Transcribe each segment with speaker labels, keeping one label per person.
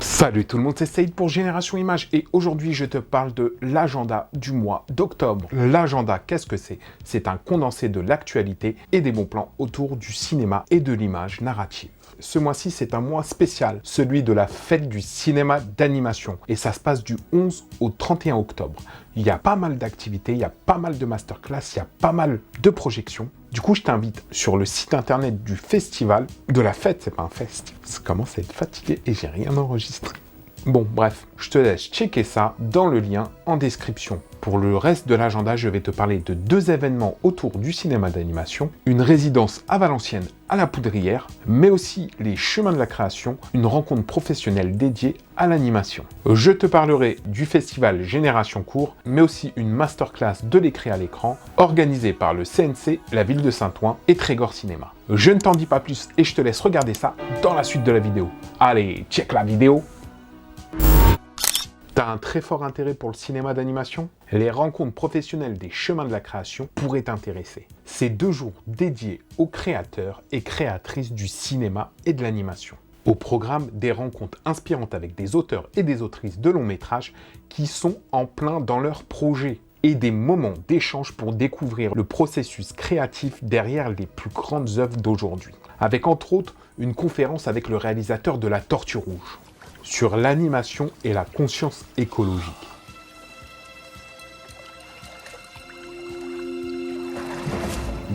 Speaker 1: Salut tout le monde, c'est Saïd pour Génération Image et aujourd'hui je te parle de l'agenda du mois d'octobre. L'agenda, qu'est-ce que c'est? C'est un condensé de l'actualité et des bons plans autour du cinéma et de l'image narrative. Ce mois-ci, c'est un mois spécial, celui de la fête du cinéma d'animation. Et ça se passe du 11 au 31 octobre. Il y a pas mal d'activités, il y a pas mal de masterclass, il y a pas mal de projections. Du coup, je t'invite sur le site internet du festival, de la fête, c'est pas un fest. Je commence à être fatigué et j'ai rien enregistré. Bon, bref, je te laisse checker ça dans le lien en description. Pour le reste de l'agenda, je vais te parler de 2 événements autour du cinéma d'animation, une résidence à Valenciennes à la Poudrière, mais aussi les chemins de la création, une rencontre professionnelle dédiée à l'animation. Je te parlerai du festival Génération Court, mais aussi une masterclass de l'écrit à l'écran, organisée par le CNC, la ville de Saint-Ouen et Trégor Cinéma. Je ne t'en dis pas plus et je te laisse regarder ça dans la suite de la vidéo. Allez, check la vidéo! T'as un très fort intérêt pour le cinéma d'animation? Les rencontres professionnelles des chemins de la création pourraient t'intéresser. C'est 2 jours dédiés aux créateurs et créatrices du cinéma et de l'animation. Au programme, des rencontres inspirantes avec des auteurs et des autrices de longs métrages qui sont en plein dans leur projet et des moments d'échange pour découvrir le processus créatif derrière les plus grandes œuvres d'aujourd'hui. Avec entre autres une conférence avec le réalisateur de La Tortue Rouge sur l'animation et la conscience écologique.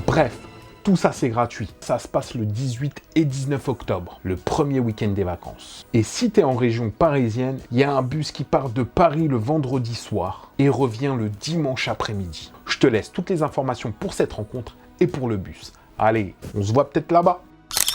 Speaker 1: Bref, tout ça c'est gratuit. Ça se passe le 18 et 19 octobre, le premier week-end des vacances. Et si tu es en région parisienne, il y a un bus qui part de Paris le vendredi soir et revient le dimanche après-midi. Je te laisse toutes les informations pour cette rencontre et pour le bus. Allez, on se voit peut-être là-bas.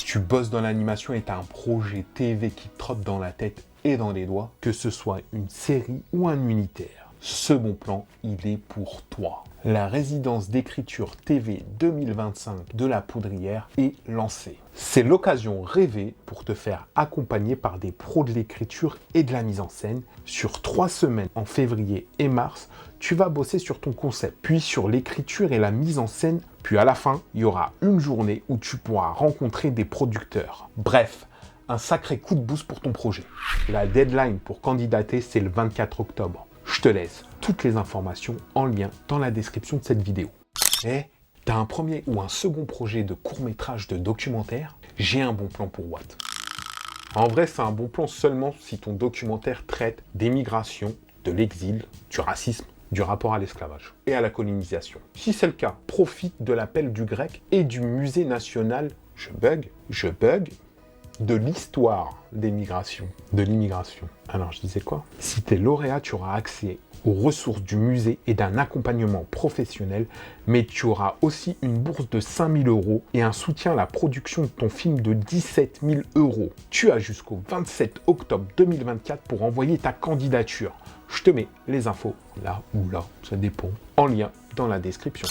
Speaker 1: Tu bosses dans l'animation et tu as un projet TV qui te trotte dans la tête et dans les doigts, que ce soit une série ou un unitaire. Ce bon plan, il est pour toi. La résidence d'écriture TV 2025 de la Poudrière est lancée. C'est l'occasion rêvée pour te faire accompagner par des pros de l'écriture et de la mise en scène. Sur 3 semaines en février et mars, tu vas bosser sur ton concept, puis sur l'écriture et la mise en scène, puis à la fin, il y aura une journée où tu pourras rencontrer des producteurs. Bref, un sacré coup de boost pour ton projet. La deadline pour candidater, c'est le 24 octobre. Je te laisse toutes les informations en lien dans la description de cette vidéo. Et t'as un premier ou un second projet de court-métrage de documentaire? J'ai un bon plan pour Watt. En vrai, c'est un bon plan seulement si ton documentaire traite des migrations, de l'exil, du racisme, du rapport à l'esclavage et à la colonisation. Si c'est le cas, profite de l'appel du grec et du musée national, je bug, de l'histoire des migrations, de l'immigration. Alors je disais quoi? Si tu es lauréat, tu auras accès aux ressources du musée et d'un accompagnement professionnel, mais tu auras aussi une bourse de 5 000 € et un soutien à la production de ton film de 17 000 €. Tu as jusqu'au 27 octobre 2024 pour envoyer ta candidature. Je te mets les infos là ou là, ça dépend, en lien dans la description.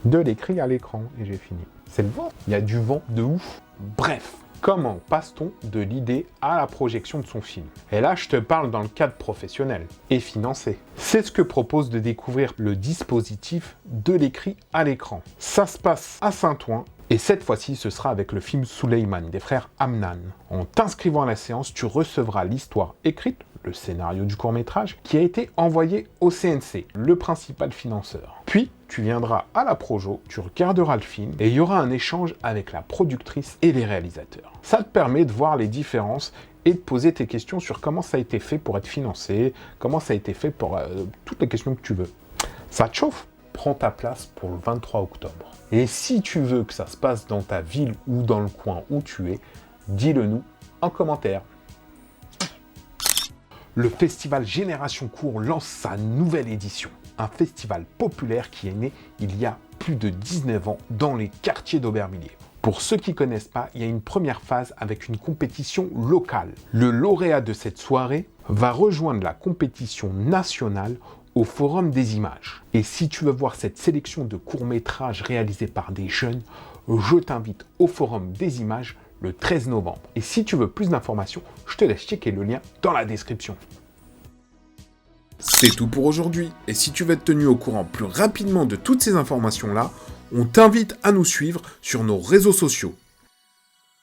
Speaker 1: De l'écrit à l'écran, et j'ai fini. C'est le vent, il y a du vent de ouf. Bref, comment passe-t-on de l'idée à la projection de son film? Et là, je te parle dans le cadre professionnel et financé. C'est ce que propose de découvrir le dispositif de l'écrit à l'écran. Ça se passe à Saint-Ouen. Et cette fois-ci, ce sera avec le film Suleyman des frères Hamnan. En t'inscrivant à la séance, tu recevras l'histoire écrite, le scénario du court-métrage, qui a été envoyé au CNC, le principal financeur. Puis, tu viendras à la Projo, tu regarderas le film, et il y aura un échange avec la productrice et les réalisateurs. Ça te permet de voir les différences et de poser tes questions sur comment ça a été fait pour être financé, comment ça a été fait pour toutes les questions que tu veux. Ça te chauffe? Prends ta place pour le 23 octobre. Et si tu veux que ça se passe dans ta ville ou dans le coin où tu es, dis-le nous en commentaire. Le festival Génération Court lance sa nouvelle édition. Un festival populaire qui est né il y a plus de 19 ans dans les quartiers d'Aubervilliers. Pour ceux qui ne connaissent pas, il y a une première phase avec une compétition locale. Le lauréat de cette soirée va rejoindre la compétition nationale au Forum des images. Et si tu veux voir cette sélection de courts-métrages réalisés par des jeunes, je t'invite au Forum des images le 13 novembre. Et si tu veux plus d'informations, je te laisse checker le lien dans la description.
Speaker 2: C'est tout pour aujourd'hui. Et si tu veux être tenu au courant plus rapidement de toutes ces informations-là, on t'invite à nous suivre sur nos réseaux sociaux.